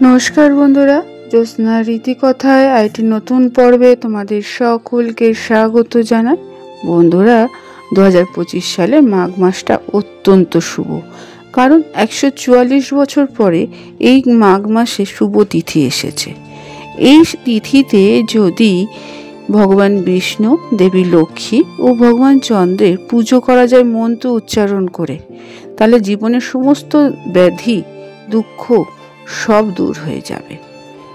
নমস্কার বন্ধুরা, জ্যোৎস্না রীতিকথায় আইটি নতুন পর্বে তোমাদের সকলকে স্বাগত জানাই। বন্ধুরা, 2025 সালে মাঘ মাসটা অত্যন্ত শুভ, কারণ 144 বছর পরে এই মাঘ মাসে শুভ তিথি এসেছে। এই তিথিতে যদি ভগবান বিষ্ণু, দেবী লক্ষ্মী ও ভগবান চন্দ্রের পুজো করা যায় মন্ত্র উচ্চারণ করে, তাহলে জীবনের সমস্ত ব্যাধি দুঃখ সব দূর হয়ে যাবে।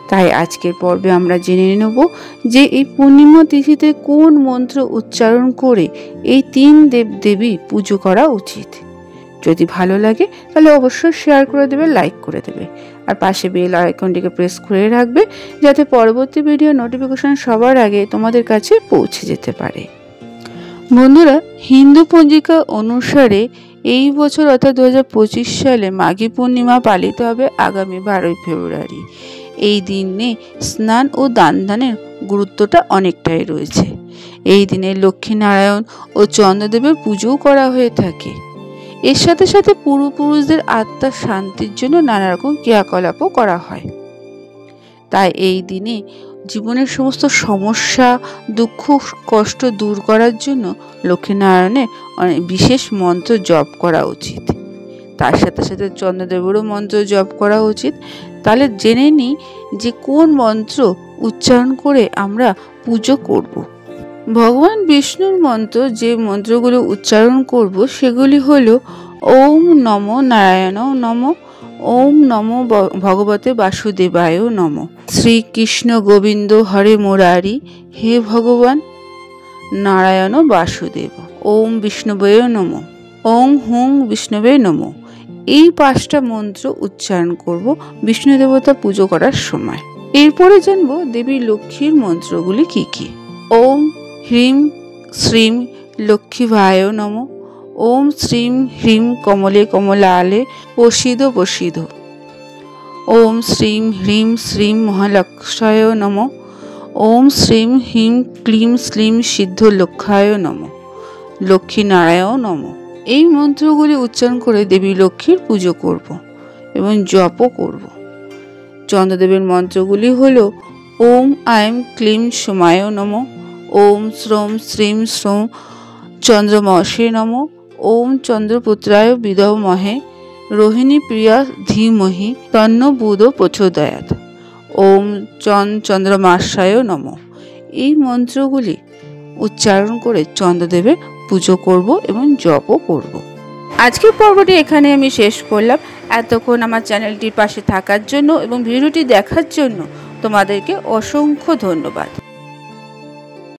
তাই আজকের পর্বে আমরা জেনে নেব যে এই পূর্ণিমা তিথিতে কোন মন্ত্র উচ্চারণ করে এই 3 দেবদেবী পুজো করা উচিত। যদি ভালো লাগে তাহলে অবশ্যই শেয়ার করে দেবে, লাইক করে দেবে, আর পাশে বেল আইকনটিকে প্রেস করে রাখবে যাতে পরবর্তী ভিডিও নোটিফিকেশন সবার আগে তোমাদের কাছে পৌঁছে যেতে পারে। বন্ধুরা, হিন্দু পঞ্জিকা অনুসারে এই বছর অর্থাৎ 2025 সালে মাঘী পূর্ণিমা পালিত হবে আগামী 12 ফেব্রুয়ারি। এই দিনে স্নান ও দানের গুরুত্বটা অনেকটাই রয়েছে। এই দিনে লক্ষ্মীনারায়ণ ও চন্দ্রদেবের পুজোও করা হয়ে থাকে। এর সাথে সাথে পূর্বপুরুষদের আত্মার শান্তির জন্য নানা রকম ক্রিয়াকলাপও করা হয়। তাই এই দিনে জীবনের সমস্ত সমস্যা, দুঃখ, কষ্ট দূর করার জন্য লক্ষ্মীনারায়ণের অনেক বিশেষ মন্ত্র জপ করা উচিত। তার সাথে সাথে চন্দ্রদেবেরও মন্ত্র জপ করা উচিত। তাহলে জেনে নিই যে কোন মন্ত্র উচ্চারণ করে আমরা পুজো করব। ভগবান বিষ্ণুর মন্ত্র যে মন্ত্রগুলো উচ্চারণ করব সেগুলি হলো ওম নমো নারায়ণ নমঃ, ওম নমো ভগবতে বাসুদেবায় নমঃ, শ্রীকৃষ্ণ গোবিন্দ হরে মুরারি, হে ভগবান নারায়ণ বাসুদেব, ওম বিষ্ণুবে নমঃ, ওং হুং বিষ্ণুবে নমঃ। এই 5টা মন্ত্র উচ্চারণ করব বিষ্ণু দেবতা পুজো করার সময়। এরপরে জানবো দেবী লক্ষ্মীর মন্ত্রগুলি কি কি। ওম হ্রিম শ্রীম লক্ষ্মীভায় নমঃ, ওম শ্রীম হ্রিম কমলে কমলালে প্রসিদ প্রসিদ, ওম শ্রীম হ্রিম শ্রীম মহালক্ষ্মী নমঃ, ওম শ্রীম হ্রিম ক্লিম শ্লীম সিদ্ধ লক্ষ্যায় নমঃ, লক্ষ্মীনারায়ণ নমঃ। এই মন্ত্রগুলি উচ্চারণ করে দেবী লক্ষ্মীর পুজো করব এবং জপও করব। চন্দ্রদেবের মন্ত্রগুলি হল ওম আইম ক্লিম সোমায় নমঃ, ওম শ্রোম শ্রীম শ্রোম চন্দ্রমসে নমঃ, ওম চন্দ্রপুত্রায় বিদমহে রোহিণী প্রিয়া ধীমহি তন্ন বুধ প্রচোদয়াৎ, ওম চন্দ্রমাসায় নমঃ। এই মন্ত্রগুলি উচ্চারণ করে চন্দ্রদেবের পুজো করব এবং জপও করব। আজকের পর্বটি এখানে আমি শেষ করলাম। এতক্ষণ আমার চ্যানেলটির পাশে থাকার জন্য এবং ভিডিওটি দেখার জন্য তোমাদেরকে অসংখ্য ধন্যবাদ।